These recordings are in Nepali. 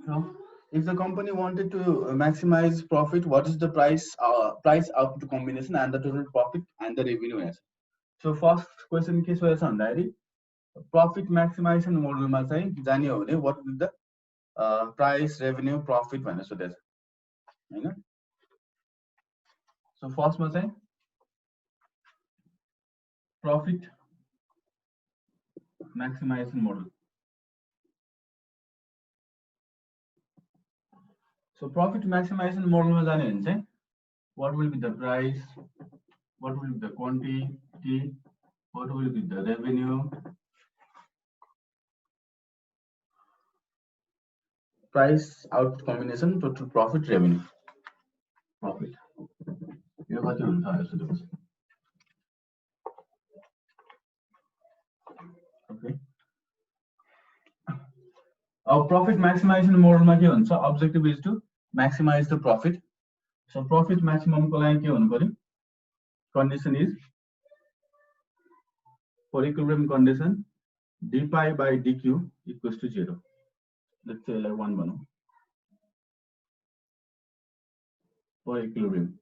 So if the company wanted to maximize profit, what is the price output combination and the total profit and the revenue as? So first question के सोधेछ भन्दाखेरि profit maximization model मा चाहिँ जाने हो भने what is the price revenue profit भनेर सोधेछ हैन. So first मा चाहिँ profit maximization model. So profit maximization model मा जाने भने चाहिँ what will be the price, what will be the quantity, what will be the revenue, price out combination, total profit, revenue, profit. यो कति हुन्छ यसो देख्नुस्. Okay. Our profit maximization model मा के हुन्छ? Objective is to maximize the profit. So profit maximum को लागि के हुनु पर्यो? Condition is for equilibrium condition d pi by dq equals to 0. Let's say like 1 भनौं for equilibrium.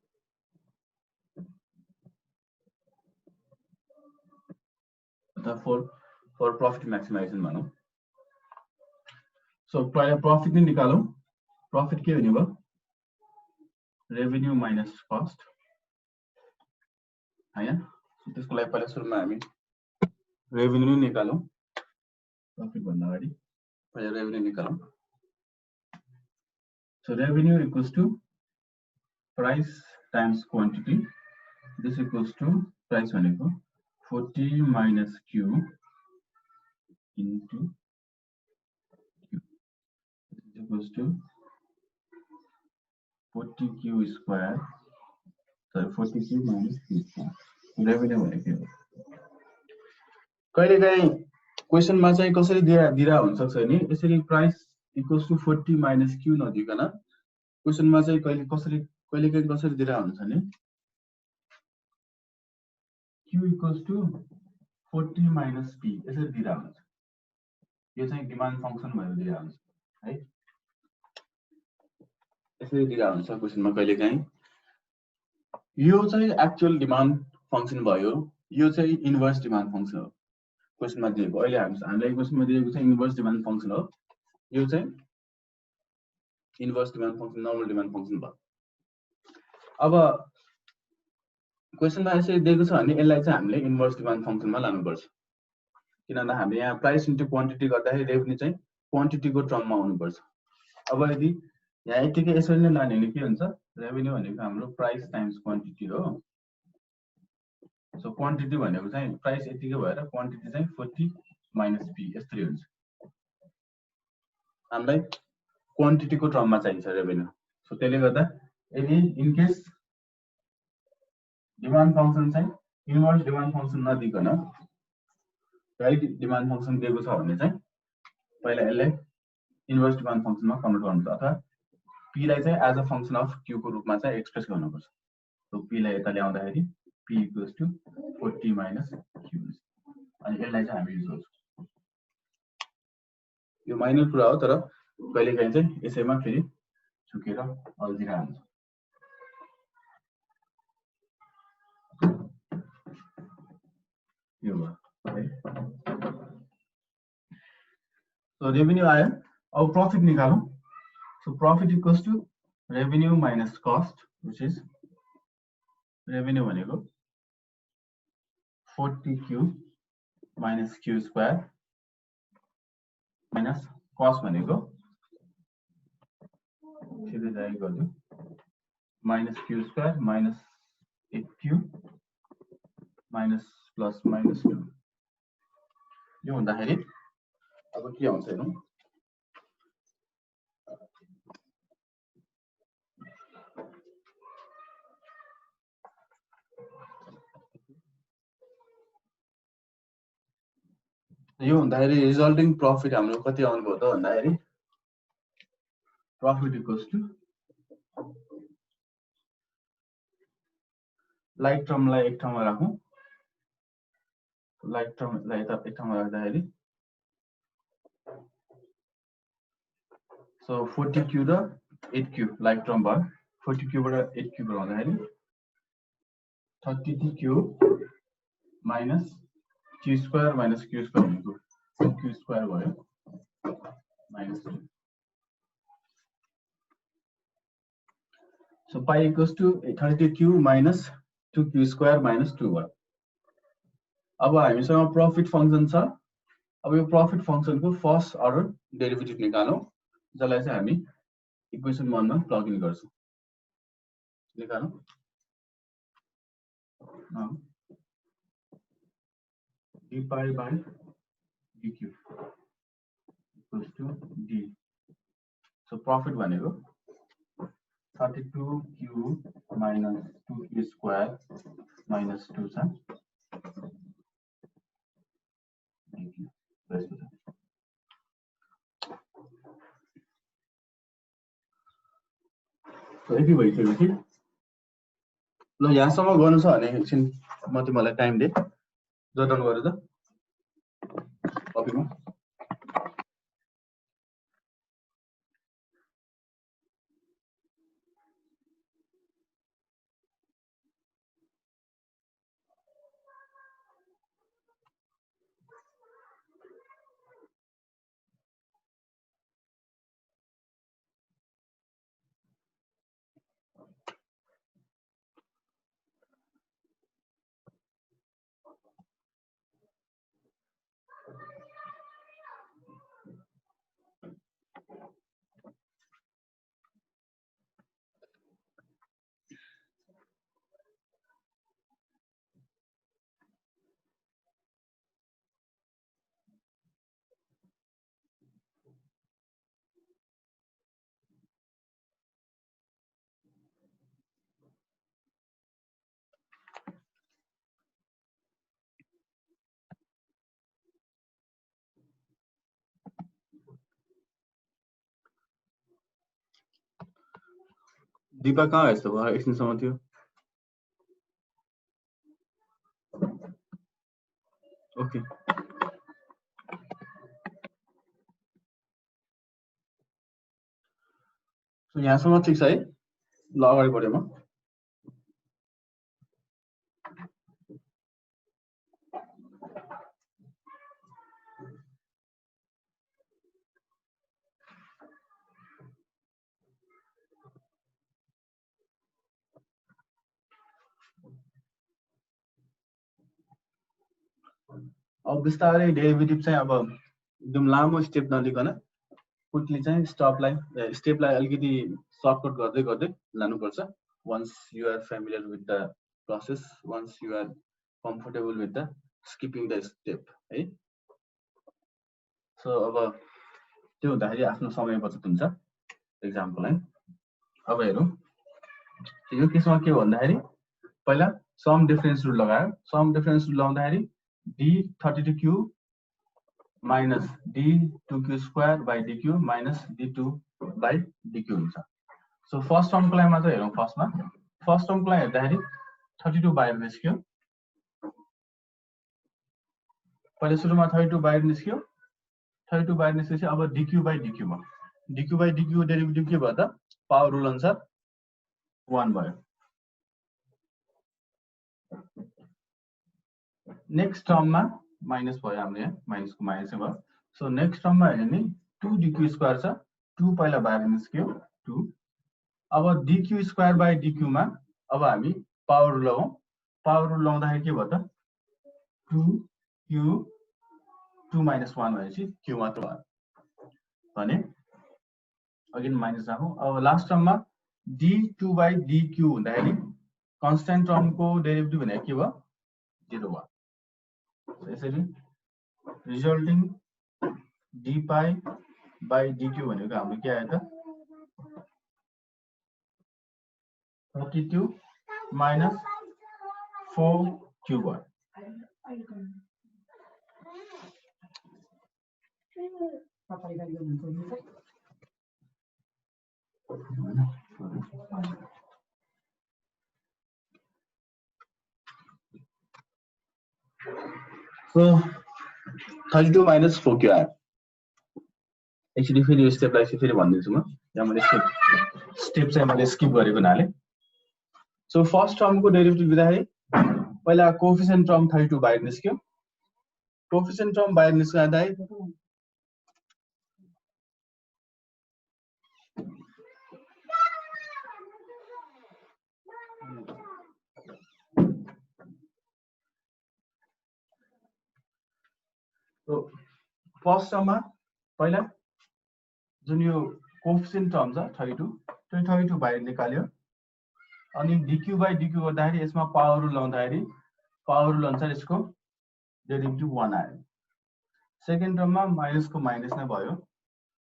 For profit maximization भनौं. So profit नि निकालौं. Profit के हुने भयो? Revenue minus cost. हैन. So त्यसको लागि पहिला सुरुमा हामी revenue निकालौं. Profit भन्दा अगाडि पहिला revenue निकालौं. So revenue equals to price times quantity. This equals to price भनेको 40 minus Q into Q. This is equals to 40Q square. Sorry, 40Q minus Q square. Revenue भनेको हो. कहिलेकाहीँ क्वेशन मा चाहिँ कसरी दिरा हुन सक्छ नि यसरी price equals to 40 minus Q नदिकन क्वेशन मा चाहिँ कहिलेकाहीँ कसरी दिरा हुन्छ नि Q equals to 40 minus P यसरी दिरा हुन्छ. यो चाहिँ डिमान्ड फंक्सन भएर दिरा हुन्छ है. यसरी दिरा हुन्छ क्वेशन मा कहिलेकाहीँ. यो चाहिँ एक्चुअल डिमान्ड फंक्सन भयो. यो चाहिँ इन्भर्स डिमान्ड फंक्सन हो. क्वेशन मा दिएको अहिले हामीलाई क्वेशन मा दिएको चाहिँ इन्भर्स डिमान्ड फंक्सन हो. यो चाहिँ inverse demand function normal demand function भयो. अब क्वेशन मा यसरी दिएको छ भने यसलाई चाहिँ हामीले इन्भर्स डिमान्ड फंक्सन मा लानु पर्छ. किनभने हामीले यहाँ प्राइस इन्टु क्वान्टिटी गर्दाखेरि रेभेन्यू चाहिँ क्वान्टिटी को टर्ममा आउनु पर्छ. अब यदि यहाँ यतिकै यसरी नै लाने भने के हुन्छ? रेभेन्यू भनेको हाम्रो प्राइस टाइम्स क्वान्टिटी हो. सो क्वान्टिटी भनेको चाहिँ प्राइस यतिकै भएर क्वान्टिटी चाहिँ 40 माइनस P यसरी हुन्छ. हामीलाई क्वान्टिटी को टर्ममा चाहिन्छ रेभेन्यू. सो त्यसले गर्दा यदि इन केस डिमान्ड फंक्सन चाहिँ इन्भर्स डिमान्ड फंक्सन नदिकन डाइरेक्ट डिमान्ड फंक्सन दिएको छ भने चाहिँ पहिला यसलाई इन्भर्स डिमान्ड फंक्सनमा कन्भर्ट गर्नुपर्छ अथवा P लाई चाहिँ as a function of Q को रूपमा चाहिँ एक्सप्रेस गर्नुपर्छ. सो P लाई यता ल्याउँदाखेरि P equals to 40 minus Q. अनि यसलाई चाहिँ हामी युज गर्छौं. यो माइनर कुरा हो तर कहिलेकाहीँ चाहिँ यसैमा फेरि छुकेर अल्झिरा हुन्छ. यो भयो है. सो रेभेन्यू आयो. अब profit निकालौं. So profit equals to revenue minus cost, which is revenue भनेको 40Q minus Q square minus cost भनेको सिधै डाइरेक्ट गर्छु minus Q square minus 8Q minus plus minus 2. यो हुँदाखेरि अब के हुन्छ हेरौं. यो हुँदाखेरि रिजल्टिङ प्रॉफिट हाम्रो कति आउनु भयो त भन्दाखेरि प्रॉफिट इक्वल्स टु लाइक टर्मलाई एक ठाउँमा राखौं. लाइक टर्मलाई एक ठाउँमा राख्दाखेरि सो 40q र 8q लाइक टर्म भयो 40q बाट 8q बनाउँदाखेरि 32q minus q square minus q square भनेको q स्क्वायर भयो minus 2 so pi equals to 32q minus 2q square minus 2 भयो अब हामीसँग प्रॉफिट फंक्शन छ अब यो प्रॉफिट फंक्शन को फर्स्ट अर्डर डेरिभेटिभ निकालौं जसलाई चाहिँ हामी इक्वेसन 1 मा प्लग इन गर्छौं निकालौं d pi by dq equals to d so profit भनेको 32q minus 2q square minus 2 छ यति भइसकेपछि ल यहाँसम्म गर्नु छ भने एकछिन मलाई टाइम दे जर्नल गरेर कपीमा दीपा कहाँ है त एकछिनसम्म थियो ओके सो यहाँसम्म ठिक छ है ल अगाडि बढेँ म अब बिस्तारै डेरिभेटिभ चाहिँ अब एकदम लामो स्टेप नलिकन क्विकली चाहिँ स्टेपलाई अलिकति सर्टकट गर्दै गर्दै लानुपर्छ once you are familiar with the process once you are comfortable with the skipping the step है सो अब त्यो हुँदाखेरि आफ्नो समय बचत हुन्छ एक्जामको लागि अब हेरौँ यो केसमा के भन्दाखेरि पहिला सम डिफरेन्स रुल लगायो सम डिफरेन्स रुल लगाउँदाखेरि d32q minus d2q square by dq minus d2 by dq हुन्छ सो फर्स्ट टर्मको लागि मात्र हेरौँ फर्स्ट टर्मको लागि हेर्दाखेरि 32 बाहिर निस्क्यो पहिले सुरुमा 32 बाहिर निस्क्यो 32 बाहिर निस्केपछि अब dq by dq मा dq by dq डेरिभेटिभ के भयो त पावर रुल अनुसार 1 भयो नेक्स्ट टर्ममा माइनस भयो हाम्रो यहाँ माइनसको माइनसै भयो सो नेक्स्ट टर्ममा हेर्ने नि 2 dq स्क्वायर छ 2 पहिला बाहिर निस्क्यो 2 अब dq स्क्वायर बाइ dq मा अब हामी पावर रुल लगाउँ पावर रुल लगाउँदाखेरि के भयो त 2q 2 minus 1 भएपछि q मात्र भयो भने अगेन माइनस राखौँ अब लास्ट टर्ममा d2 by dq हुँदाखेरि कन्स्टेन्ट टर्मको डेरिभेटिभ भनेको के भयो 0 भयो यसरी resulting d pi by dq भनेको हाम्रो के आयो त 32 minus 4q भयो So 32 minus 4q आयो एकचोटि फेरि यो स्टेपलाई चाहिँ फेरि भनिदिन्छु म। यहाँ मैले स्टेप चाहिँ मैले स्किप गरेको हुनाले। सो फर्स्ट टर्मको डेरिभेटिभ लिँदाखेरि पहिला कोएफिसिएन्ट टर्म 32 बाहिर निस्क्यो। कोएफिसिएन्ट टर्म बाहिर निस्किँदाखेरि फर्स्ट टर्ममा पहिला जुन यो कोएफिसिएन्ट टर्म छ 32 त्यो 32 बाहिर निकाल्यो। अनि dq by dq गर्दाखेरि यसमा पावर रुल लाउँदाखेरि पावर रुल अनुसार यसको डेरिभेटिभ 1 आयो। सेकेन्ड टर्ममा माइनसको माइनस नै भयो।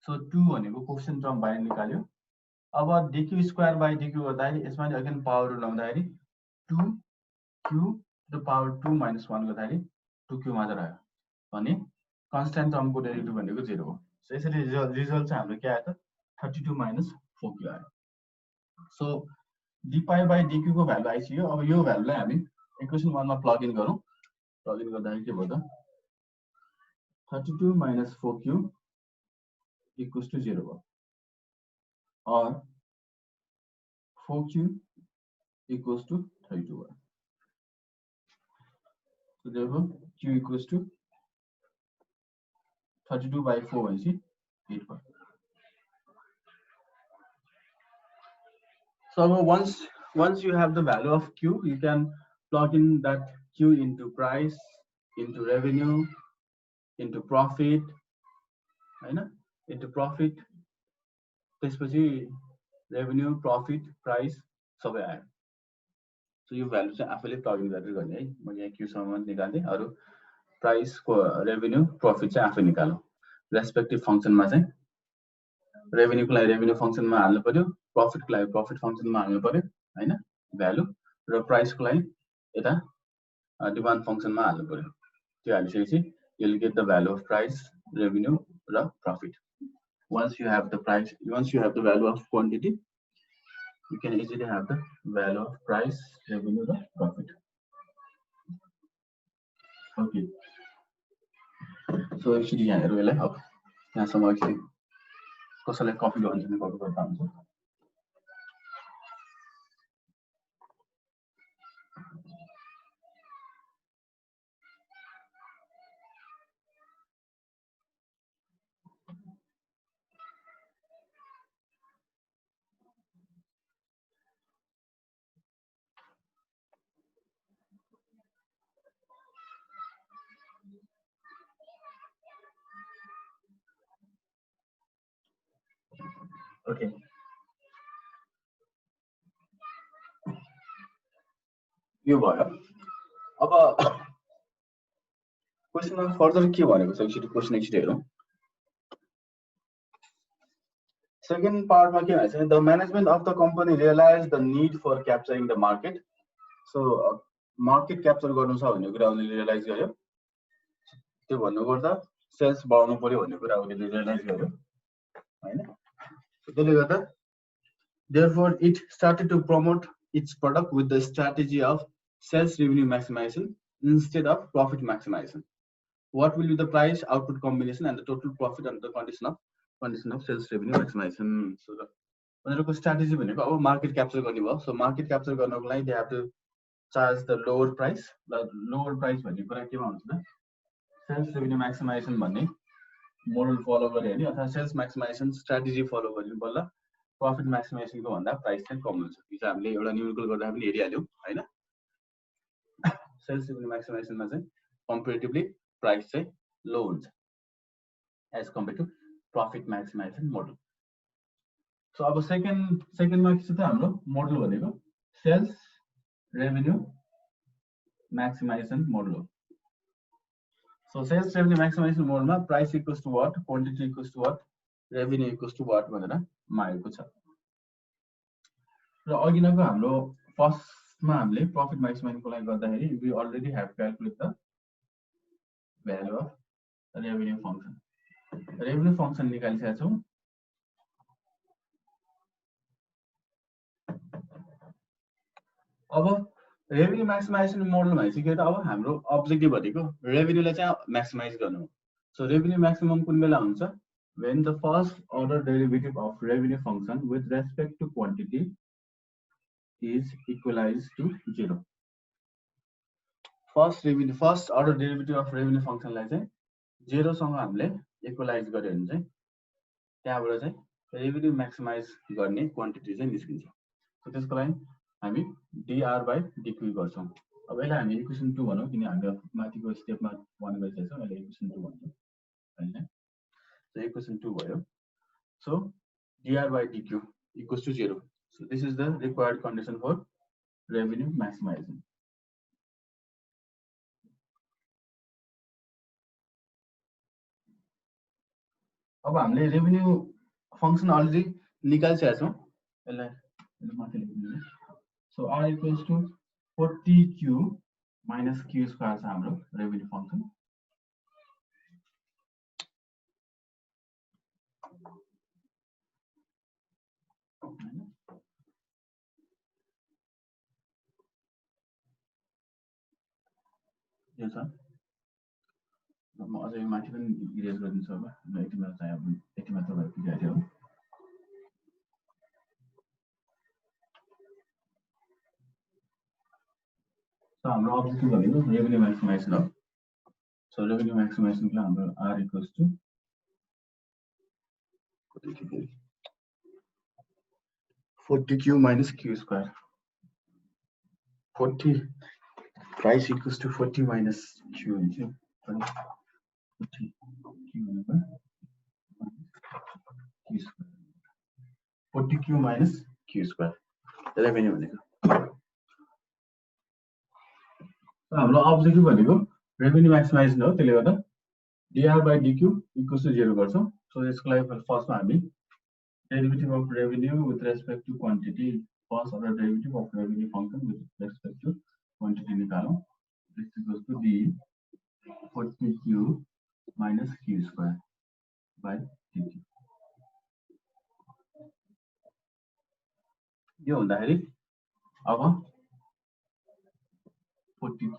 सो 2 भनेको कोएफिसिएन्ट टर्म बाहिर निकाल्यो। अब dq स्क्वायर बाइ dq गर्दाखेरि यसमा अगेन पावर रुल लाउँदाखेरि 2q द पावर 2 माइनस 1 गर्दाखेरि 2q मात्र आयो भने कन्स्ट्यान्ट टर्मको डेरिभेटिभ भनेको 0 हो। सो यसरी रिजल्ट चाहिँ हाम्रो के आयो त 32 माइनस 4q आयो। सो dy by dq को भ्यालु आइसक्यो। अब यो भ्यालुलाई हामी इक्वेसन 1 मा प्लग इन गरौँ। प्लग इन गर्दाखेरि के भयो त 32 माइनस 4q इक्वल्स टु 0 भयो। और 4q इक्वल्स टु 32 भयो। So therefore q equals to 32 by 4 भनेपछि 8 भयो। So once you have the value of q, you can plug in that q into price, into revenue, into profit, हैन, into profit, त्यसपछि revenue, profit, price सबै आयो। So यो भ्यालु चाहिँ आफैले प्लग इन गरेर गर्ने है। म यहाँ q सम्म निकाल्दै अरु प्राइस को रेभेन्यू प्रॉफिट चाहिँ आफै निकालौं। रेस्पेक्टिभ फंक्शनमा चाहिँ रेभेन्यू को लागि रेभेन्यू फंक्शनमा हाल्नु पर्यो, प्रॉफिट को लागि प्रॉफिट फंक्शनमा हाल्नु पर्यो हैन भ्यालु, र प्राइस को लागि यता डिमान्ड फंक्शनमा हाल्नु पर्यो। त्यो हालिसकेपछि you will get the value of price, revenue र profit. Once you have the price, once you have the value of quantity, you can easily have the value of price, revenue र profit. Okay. So actually यहाँ हेरौँ यसलाई। अब यहाँसम्म actually कसैलाई कपी गर्नु छ भने कपी गर्दा हुन्छ। Okay. यो भयो। अब क्वेशनमा फर्दर के भनेको छ एकचोटि क्वेशन एकचोटि हेरौँ। सेकेन्ड पार्टमा के भन्छ the management of the company realize the need for capturing the market. So market capture गर्नु छ भन्ने कुरा उनीले रियलाइज गर्यो। त्यो भन्नु गर्दा सेल्स बढाउनु पर्यो भन्ने कुरा उनीले रियलाइज गर्यो हैन। त्यसले गर्दा therefore it started to promote its product with the strategy of sales revenue maximization instead of profit maximization. What will be the price output combination and the total profit under the condition of sales revenue maximization. So उनीहरुको strategy भनेको अब मार्केट क्याप्चर गर्ने भयो। सो मार्केट क्याप्चर गर्नको लागि they have to charge the lower price. The lower price भन्ने कुरा केमा हुन्छ त सेल्स रेभेन्यू मैक्सिमाइजेसन भन्ने मोडल फलो गरे हैन, अथवा सेल्स मैक्सिमाइजेसन स्ट्र्याटेजी फलो गर्नु बल्ल प्रॉफिट मैक्सिमाइजेसन को भन्दा प्राइस चाहिँ कम हुन्छ। यो चाहिँ हामीले एउटा न्यूमेरिकल गर्दा पनि हेरिहाल्यौ हैन। सेल्स रेभेन्यू मैक्सिमाइजेसनमा चाहिँ कम्पेरेटिभली प्राइस चाहिँ लो हुन्छ as compared to profit maximization model. So अब सेकेन्डमा के छ त हाम्रो मोडल भनेको सेल्स रेभेन्यू मैक्सिमाइजेसन मोडल हो। सो सेल्स रेभेन्यू मैक्सिमाइजेसन मोडलमा price equals to what, quantity equals to what, revenue equals to what भनेर मागेको छ। र अघिनको हाम्रो फर्स्टमा हामीले प्रॉफिट मैक्सिमाइजेसन को लागि गर्दाखेरि we already have calculate the value of revenue function. Revenue function निकालिसकेका छौं। अब रेभेन्यू मैक्सिमाइजेसन मोडलमा चाहिँ के त अब हाम्रो अब्जेक्टिभ भनेको रेभेन्यूलाई चाहिँ मैक्सिमाइज गर्नु हो। सो रेभेन्यू मैक्सिमम कुन बेला हुन्छ when the first order derivative of revenue function with respect to quantity is equalized to 0. First order derivative of revenue function लाई चाहिँ 0 सँग हामीले इक्वलाइज गर्यो भने चाहिँ त्यहाँबाट चाहिँ रेभेन्यू म्याक्सिमाइज गर्ने क्वान्टिटी चाहिँ निस्किन्छ। सो त्यसको लागि हामी dr/dq गर्छौं। अब यसलाई हामी इक्वेसन 2 भनौं किन हामी माथिको स्टेपमा 1 गरिसकेछौं, यसलाई इक्वेसन 2 भन्छौं हैन। So equation 2 भयो। So dr/dq equals to 0. So this is the required condition for revenue maximizing. अब हामीले रेभेन्यू फंक्शन अलरेडी निकालिसकेका छौं, यसलाई माथि लेख्दिनु। So r equals to 40q minus q square छ हाम्रो रेभेन्यू फंक्शन। यो छ म अझै माथि पनि इरेज गरिदिन्छु। अब यतिमा चाहिँ अब यतिमा त भयो पुगिहाल्यो हो। सो हाम्रो अब्जेक्टिभ भनेको रेभेन्यू म्याक्सिमाइजेसन हो। सो रेभेन्यू म्याक्सिमाइजेसनको लागि हाम्रो r equals to 40q minus q square। 40 price equals to 40 minus q हुन्छ। 40q minus q square revenue भनेको। हाम्रो अब्जेक्टिभ भनेको रेभेन्यू म्याक्सिमाइजेसन हो, त्यसले गर्दा dr/dq equals to 0 गर्छौं। सो यसको लागि फर्स्टमा हामी derivative of revenue with respect to quantity, first order derivative of revenue function with respect to quantity निकालौं। This equals to d 40q minus q square by dt। यो हुँदाखेरि अब 40q,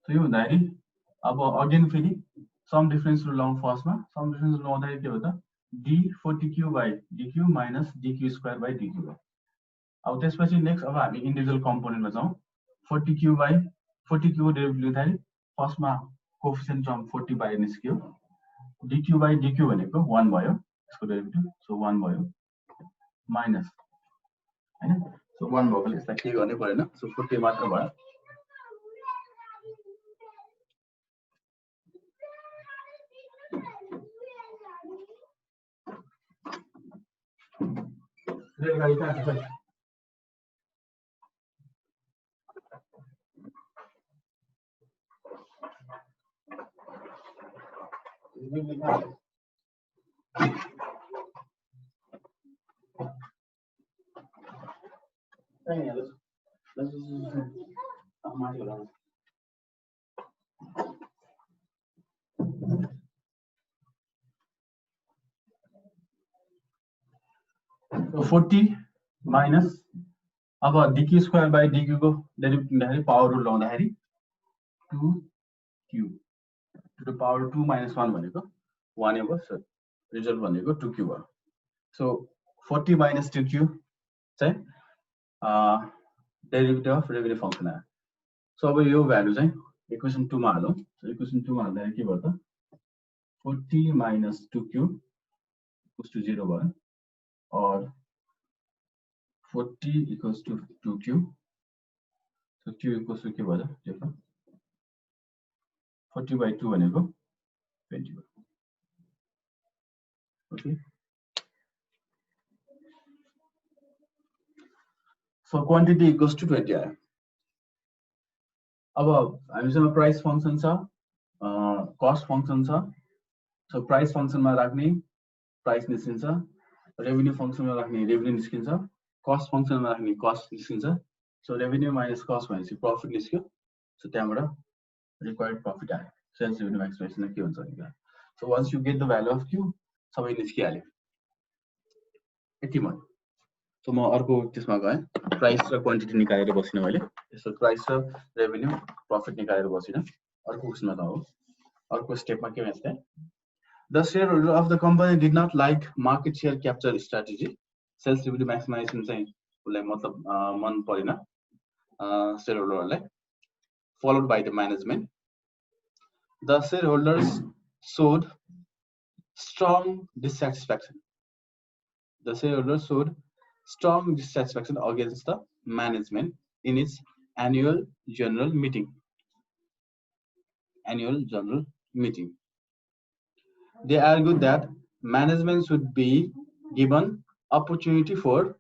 so यो हुँदाखेरि अब अगेन फेरि सम डिफरेन्स रुल लाउँ। फर्स्टमा सम डिफरेन्स रुल लाउँदाखेरि के हो त d 40q by dq minus dq square by dq भयो। अब त्यसपछि नेक्स्ट अब हामी इन्डिभिजुअल कम्पोनेन्टमा जाउँ। 40q by 40q को डेरिभेटिभ लिँदाखेरि फर्स्टमा कोएफिसिएन्ट टर्म 40 बाहिर निस्क्यो। dq by dq भनेको 1 भयो यसको डेरिभेटिभ, सो 1 भयो माइनस हैन। सो 1 भएकोले यसलाई के गर्नै परेन, सो 40 मात्र भयो। रेलगाडी कहाँ छ? So 40 minus अब dq square by dq को डेरिभेटिभ लिँदाखेरि पावर रुल लाउँदाखेरि 2q to the power 2 minus 1 भनेको 1 हो, सो रिजल्ट भनेको 2q भयो। सो 40 minus 2q चाहिँ डेरिभेटिभ अफ रेभेन्यू फंक्शन आयो। सो अब यो भ्यालु चाहिँ इक्वेसन 2 मा हालौं। सो इक्वेसन 2 मा हाल्दा के भयो त 40 minus 2q equals to 0 भयो और 40 equals to 2q, so q equals to के भयो त 40 by 2 भनेको 20 भयो। Okay, so quantity equals to 20 आयो। अब हामीसँग प्राइस फंक्शन छ, कस्ट फंक्शन छ। सो प्राइस फंक्शनमा राख्ने प्राइस निस्किन्छ, रेभेन्यू फंक्शनमा राख्ने रेभेन्यू निस्किन्छ, कस्ट फंक्शनमा राख्ने कस्ट निस्किन्छ। सो रेभेन्यू माइनस कस्ट भनेपछि प्रॉफिट निस्क्यो। सो त्यहाँबाट रिक्वायर्ड प्रॉफिट आयो। सेल्स रेभेन्यू म्याक्सिमाइजेसन के हुन्छ भने so once you get the value of q सबै निस्किहाल्यो यति म। सो म अर्को त्यसमा गए प्राइस र क्वान्टिटी निकालेर बसिन मैले। यसो प्राइस र रेभेन्यू प्रॉफिट निकालेर बसिन। अर्को उसमा त हो, अर्को स्टेपमा के भन्छ The shareholder of the company did not like market share capture strategy. Sales revenue maximization चाहिँ उसलाई मतलब मन परेन shareholderलाई, followed by the management. The shareholders showed strong dissatisfaction. The shareholders showed strong dissatisfaction against the management in its annual general meeting. They argued that management should be given opportunity for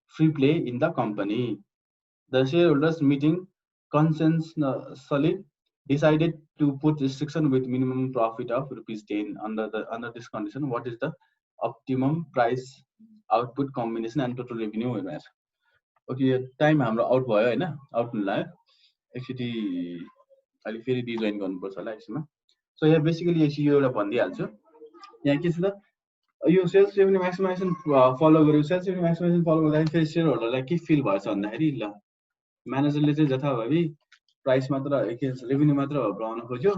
free play in the company. The shareholders meeting consensually decided to put restriction with minimum profit of ₹10. Under this condition, what is the optimum price output combination and total revenue? Okay, time हाम्रो आउट भयो हैन, आउट हुन लाग्यो एकचोटी अलि फेरि रिजोइन गर्नुपर्छ होला यसमा. सो यहाँ बेसिकली यो एउटा भन्दिहाल्छु. यहाँ के छ त, यो सेल्स रेभेन्यू म्याक्सिमाइजेसन फलो गर्यो. सेल्स रेभेन्यू म्याक्सिमाइजेसन फलो गर्दाखेरि फेरि शेयरहोल्डरलाई के फिल भएछ भन्दाखेरि ल म्यानेजरले चाहिँ जथाभावी प्राइस मात्र रेभेन्यू मात्र बढाउन खोज्यो,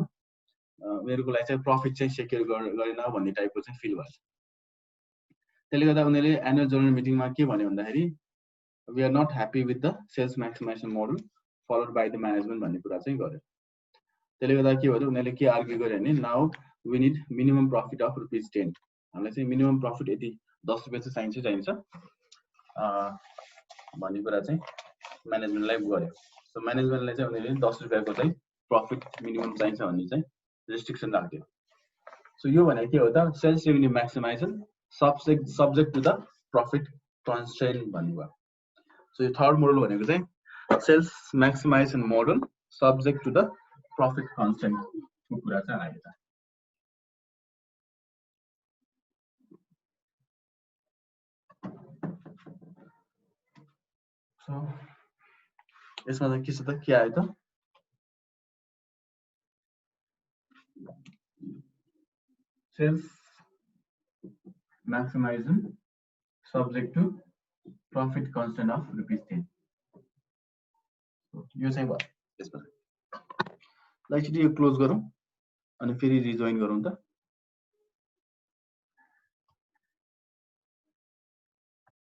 उनीहरूको लागि चाहिँ प्रफिट चाहिँ सेक्युर गरेन भन्ने टाइपको चाहिँ फिल भएछ. त्यसले गर्दा उनीहरूले एनुअल जनरल मिटिङमा के भन्यो भन्दाखेरि we are not happy with the sales maximization model followed by the management भन्ने कुरा चाहिँ गर्यो. त्यसले गर्दा के भयो, उनीहरूले के आर्ग्यु गर्यो भने now we need minimum profit of ₹10. हामीलाई चाहिँ मिनिमम प्रफिट यति 10 रुपैयाँ चाहिँ चाहिन्छ भन्ने कुरा चाहिँ म्यानेजमेन्टलाई गर्यो. सो म्यानेजमेन्टलाई चाहिँ उनीहरूले 10 रुपैयाँको चाहिँ प्रफिट मिनिमम चाहिन्छ भन्ने चाहिँ रेस्ट्रिक्सन राख्यो. सो यो भनेको के हो त, sales revenue maximization subject to the profit constraint भन्ने भयो. सो यो थर्ड मोडल भनेको चाहिँ sales maximization model subject to the profit कन्स्ट्रेन्टको कुरा चाहिँ आएको छ. सो यसमा चाहिँ के छ त, के आयो त, sales maximization subject to profit constant of ₹10. यो चाहिँ भयो. त्यसपछि ल एकचोटि यो क्लोज गरौँ अनि फेरि रिजोइन गरौँ त.